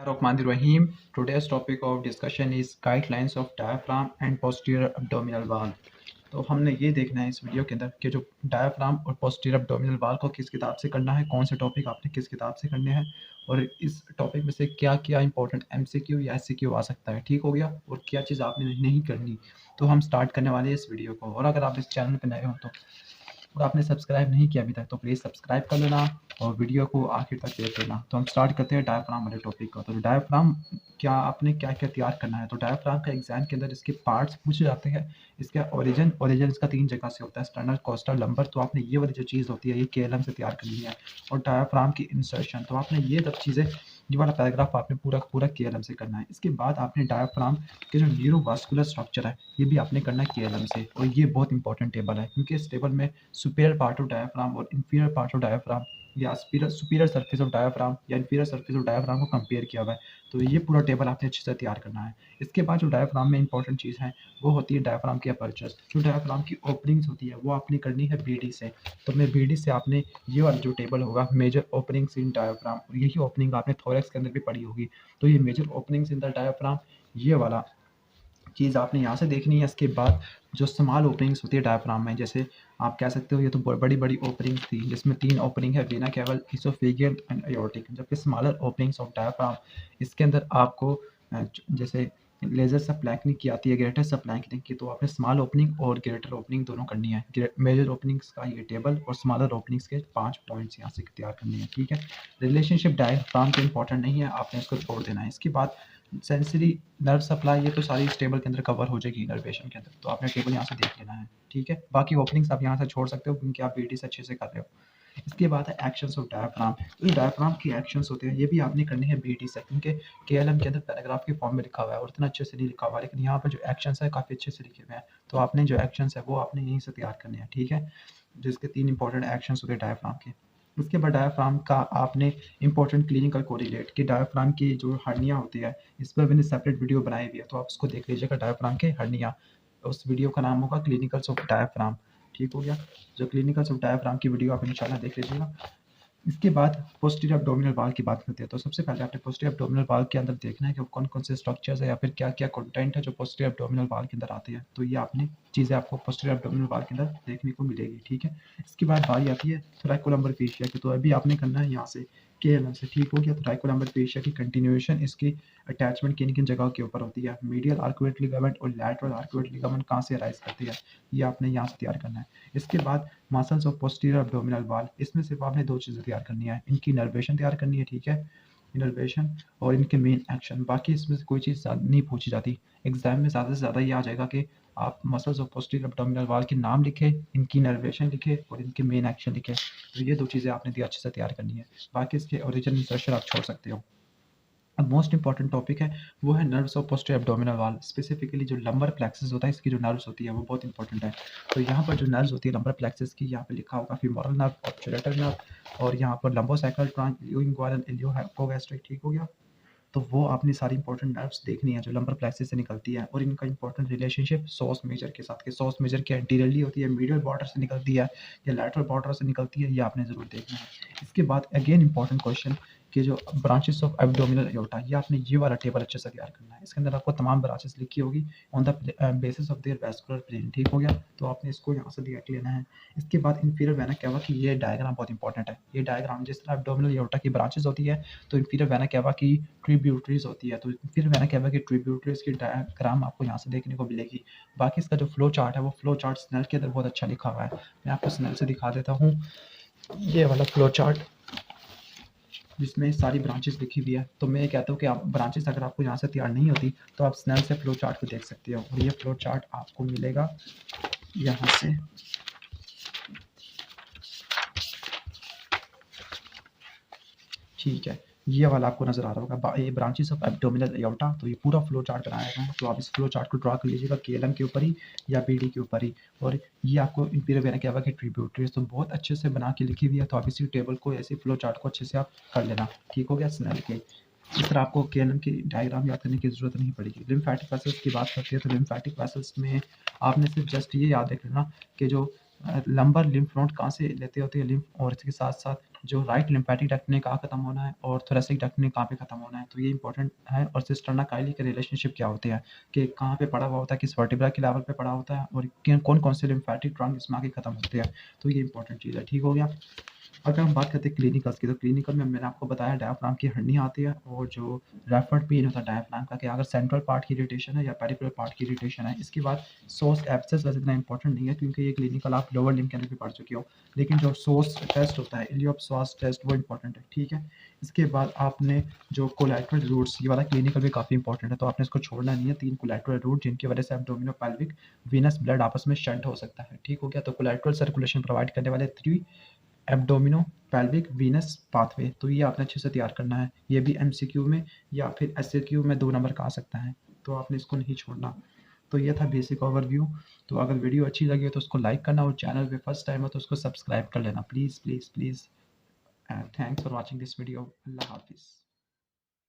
Rahim. Today's topic of discussion is guidelines of diaphragm and posterior abdominal wall. तो हमने ये देखना है इस वीडियो के अंदर कि जो डायफ्राम और पोस्टीरियर एब्डोमिनल वॉल को किस किताब से करना है, कौन से टॉपिक आपने किस किताब से करने हैं और इस टॉपिक में से क्या क्या इंपॉर्टेंट एमसीक्यू या एससीक्यू आ सकता है। ठीक हो गया, और क्या चीज़ आपने नहीं करनी। तो हम स्टार्ट करने वाले हैं इस वीडियो को। और अगर आप इस चैनल पर नए हो तो और आपने सब्सक्राइब नहीं किया अभी तक तो प्लीज़ सब्सक्राइब कर लेना और वीडियो को आखिर तक देख लेना। तो हम स्टार्ट करते हैं डायफ्राम वाले टॉपिक को। तो डायफ्राम क्या आपने क्या क्या तैयार करना है। तो डायफ्राम का एग्जाम के अंदर इसके पार्ट्स पूछे जाते हैं। इसका ओरिजिन इसका 3 जगह से होता है, स्टर्नल, कोस्टल, लंबर। तो आपने ये वाली जो चीज़ होती है ये केएलएम से तैयार करनी है। और डायफ्राम की इंसर्शन, तो आपने ये सब चीज़ें, ये वाला पैराग्राफ आपने पूरा पूरा केएलएम से करना है। इसके बाद आपने डायफ्राम के जो न्यूरोवास्कुलर स्ट्रक्चर है ये भी आपने करना है केएलएम से। और ये बहुत इंपॉर्टेंट टेबल है क्योंकि इस टेबल में सुपीरियर पार्ट ऑफ डायफ्राम और इंफीरियर पार्ट ऑफ डायफ्राम या सुपीरियर सरफेस ऑफ डायफ्राम या इंफीरियर सरफेस ऑफ डायफ्राम को कंपेयर किया हुआ है। तो ये पूरा टेबल आपने अच्छे से तैयार करना है। इसके बाद जो डायफ्राम में इंपॉर्टेंट चीज़ है वो होती है डायफ्राम की अपर्चर्स। जो डायफ्राम की ओपनिंग्स होती है वो आपने करनी है बीडी से। तो मैं बीडी से आपने ये वाला जो टेबल होगा मेजर ओपनिंग्स इन डायफ्राम, और यही ओपनिंग आपने थोरैक्स के अंदर भी पढ़ी होगी। तो ये major openings in the diaphragm, ये वाला चीज़ आपने यहाँ से देखनी है। इसके बाद जो स्मॉल ओपनिंग्स होती है डायफ्राम में, जैसे आप कह सकते हो ये तो बड़ी बड़ी ओपनिंग्स थी जिसमें 3 ओपनिंग है, वेना केवल, इसोफेगियल एंड एयोर्टिक। जबकि स्मॉलर ओपनिंग्स ऑफ डायफ्राम, इसके अंदर आपको जैसे लेजर सप्लैंकिंग की आती है, ग्रेटर सप्लैंकिंग की, तो आपने स्मॉल ओपनिंग और ग्रेटर ओपनिंग दोनों करनी है। मेजर ओपनिंग्स का ये टेबल और स्मॉलर ओपनिंग्स के 5 पॉइंट्स यहाँ से तैयार करनी है। ठीक है, रिलेशनशिप डायफ्राम के इंपॉर्टेंट नहीं है, आपने इसको छोड़ देना है। इसके बाद सेंसरी नर्व सप्लाई, ये तो सारी इस टेबल के अंदर कवर हो जाएगी इनर्वेशन के अंदर, तो आपने टेबल यहाँ से देख लेना है। ठीक है, बाकी ओपनिंग्स आप यहाँ से छोड़ सकते हो क्योंकि आप बीडी से अच्छे से कर रहे हो। इसके बाद है एक्शंस ऑफ डायफ्राम। तो डायफ्राम की एक्शंस होते हैं ये भी आपने करने हैं बीडी से, क्योंकि केएलएम के अंदर पैराग्राफ के फॉर्म में लिखा हुआ है और इतना अच्छे से नहीं लिखा हुआ है, लेकिन यहाँ पर जो एक्शंस है काफ़ी अच्छे से लिखे हुए हैं। तो आपने जो एक्शंस है वो आपने यहीं से तैयार करने हैं। ठीक है, जिसके 3 इंपॉर्टेंट एक्शंस होते हैं डायफ्राम के। उसके बाद डायफ्राम का आपने इंपॉर्टेंट क्लिनिकल कोरिलेट कि डायफ्राम की जो हर्निया होती है, इस पर मैंने सेपरेट वीडियो बनाई हुई है, तो आप उसको देख लीजिएगा। डायफ्राम के हर्निया, उस वीडियो का नाम होगा क्लिनिकल्स ऑफ डायफ्राम। ठीक हो गया, जो क्लिनिकल्स ऑफ डायफ्राम की वीडियो आप इंशाल्लाह देख लीजिएगा। इसके बाद पोस्टीरियर एब्डोमिनल वॉल की बात करते हैं। तो सबसे पहले आपने पोस्टीरियर एब्डोमिनल वॉल के अंदर देखना है कि कौन कौन से स्ट्रक्चर्स है या फिर क्या क्या कंटेंट है जो पोस्टीरियर एब्डोमिनल वॉल के अंदर आते हैं। तो ये आपने चीज़ें आपको पोस्टीरियर एब्डोमिनल वॉल के अंदर देखने को मिलेगी। ठीक है, इसके बाद बारी आती है थोरैकोलम्बर फेशिया की। तो अभी आपने करना है यहाँ से केएलएम से। ठीक हो गया, थोरैकोलम्बर फेशिया की कंटिन्यूएशन, इसकी अटैचमेंट किन किन जगह के ऊपर होती है, मीडियल आर्कुएट लिगामेंट और लैटरल आर्कुएट लिगामेंट कहाँ से अराइज करती है, ये आपने यहाँ से तैयार करना है। इसके बाद muscles of posterior abdominal wall, इसमें सिर्फ आपने 2 चीज़ें तैयार करनी है, इनकी इनर्वेशन तैयार करनी है। ठीक है, इनर्वेशन और इनके मेन एक्शन, बाकी इसमें से कोई चीज़ नहीं पूछी जाती। एग्जाम में ज़्यादा से ज़्यादा ये आ जाएगा कि आप muscles of posterior abdominal wall के नाम लिखे, इनकी इनर्वेशन लिखे और इनके मेन एक्शन लिखे। तो ये 2 चीज़ें आपने अच्छे से तैयार करनी है, बाकी इसके ओरिजिन इंसर्शन आप छोड़ सकते हो। अब मोस्ट इंपॉर्टेंट टॉपिक है वो है nerves of posterior abdominal wall, specifically जो लंबर प्लेक्सस होता है इसकी जो नर्व्स होती है वो बहुत इंपॉर्टेंट है। तो यहाँ पर जो नर्व्स होती है लंबर प्लेक्सस की, यहाँ पे लिखा होगा फीमोरल नर्व, ऑब्चुलेटर नर्व और यहाँ पर लंबोसाइकल ट्रांक, इलियोइंग्वायल, इलियोहाइपोगैस्ट्रिक। ठीक हो गया, तो वो आपने सारी इंपॉर्टेंट नर्व्स देखनी है जो लंबर प्लेक्सस से निकलती है, और इनका इंपॉर्टेंट रिलेशनशिप सॉस मेजर के साथ, के सॉस मेजर के एंटीरियरली होती है, मीडियल बॉर्डर से निकलती है या लैटरल बॉर्डर से निकलती है, ये आपने जरूर देखना है। इसके बाद अगेन इंपॉर्टेंट क्वेश्चन कि जो ब्रांचेस ऑफ एब्डोमिनल एयोर्टा, ये आपने ये वाला टेबल अच्छे से तैयार करना है। इसके अंदर आपको तमाम ब्रांचेस लिखी होगी on the basis of their vascular plane. ठीक हो गया, तो आपने इसको यहाँ से देख लेना है। इसके बाद इंफीरियर वेना कैवा की ये डायग्राम बहुत इंपॉर्टेंट है। ये डायग्राम जिस तरह एब्डोमिनल एयोर्टा की ब्रांचेस होती है तो इंफीरियर वेना कैवा की ट्रिब्यूटरीज होती है, तो फिर वेना कैवा की ट्रिब्यूटरीज की डायग्राम आपको यहाँ से देखने को मिलेगी। बाकी इसका जो फ्लो चार्ट है वो फ्लो चार्ट स्नेल के अंदर बहुत अच्छा लिखा हुआ है, मैं आपको स्नेल से दिखा देता हूँ। ये वाला फ्लो चार्ट जिसमें सारी ब्रांचेस लिखी हुई है, तो मैं ये कहता हूँ कि आप ब्रांचेस अगर आपको यहाँ से तैयार नहीं होती तो आप स्नेल से फ्लो चार्ट को देख सकते हो, और ये फ्लो चार्ट आपको मिलेगा यहाँ से। ठीक है, ये वाला आपको नजर आ रहा होगा, ये ब्रांचेस ऑफ एब्डोमिनल एयोर्टा। तो ये पूरा फ्लो चार्ट बनाया गया है, तो आप इस फ्लो चार्ट को ड्रा कर लीजिएगा केएलएम के ऊपर ही या बीडी के ऊपर ही, और ये आपको इंफीरियर वेना कैवा की ट्रिब्यूटरीज तो बहुत अच्छे से बना के लिखी हुई है। तो आप इसी टेबल को, ऐसे फ्लो चार्ट को अच्छे से आप कर लेना। ठीक हो गया, स्नेल के इस तरह आपको केएलएम की डायग्राम याद करने की जरूरत नहीं पड़ेगी। लिम्फेटिक वेसल्स की बात करते हैं तो लिम्फेटिक वेसल्स में आपने सिर्फ जस्ट ये याद रख लेना कि जो लंबर लिम्फ नोड कहाँ से लेते होते हैं लिम्फ, और इसके साथ साथ जो राइट लिम्फेटिक डक्ट ने कहाँ खत्म होना है और थोरेसिक डक्ट ने कहाँ पे खत्म होना है। तो ये इंपॉर्टेंट है। और सिस्टर्ना काइली के रिलेशनशिप क्या होते हैं कि कहाँ पे पड़ा हुआ होता है, किस वर्टिब्रा के लेवल पे पड़ा होता है और कौन कौन से लिम्फेटिक ट्रंक इसमें आके खत्म होते हैं। तो ये इंपॉर्टेंट चीज़ है। ठीक हो गया। अगर हम बात करते हैं क्लिनिकल्स की, तो क्लिनिकल में मैंने आपको बताया डायफ्राम की हड्डी आती है और जो रेफर्ड पेन होता है डायफ्राम का, कि अगर सेंट्रल पार्ट की इरिटेशन है या पेरिफेरल पार्ट की इरिटेशन है। इसके बाद सोर्स एब्सेस वैसे इतना इंपॉर्टेंट नहीं है क्योंकि ये क्लिनिकल आप लोअर लिम्ब के अंदर भी पढ़ चुके हो, लेकिन जो सोर्स टेस्ट होता है इलियोप्सोस टेस्ट वो इंपॉर्टेंट है। ठीक है। इसके बाद आपने जो कोलैटरल रूट्स, ये वाला क्लिनिकल भी काफ़ी इंपॉर्टेंट है, तो आपने इसको छोड़ना नहीं है। 3 कोलैटरल रूट जिनकी वजह से एब्डोमिनो पेल्विक वीनस ब्लड आपस में शंट हो सकता है। ठीक हो गया। तो कोलैटरल सर्कुलेशन प्रोवाइड करने वाले 3 एब्डोमिनो पेल्विक वीनस पाथवे, तो ये आपने अच्छे से तैयार करना है। ये भी एमसीक्यू में या फिर एसएक्यू में 2 नंबर का आ सकता है, तो आपने इसको नहीं छोड़ना। तो ये था बेसिक ओवरव्यू। तो अगर वीडियो अच्छी लगी हो तो उसको लाइक करना और चैनल पे फर्स्ट टाइम हो तो उसको सब्सक्राइब कर लेना please please please. Thanks for watching this video. अल्लाह हाफिज़।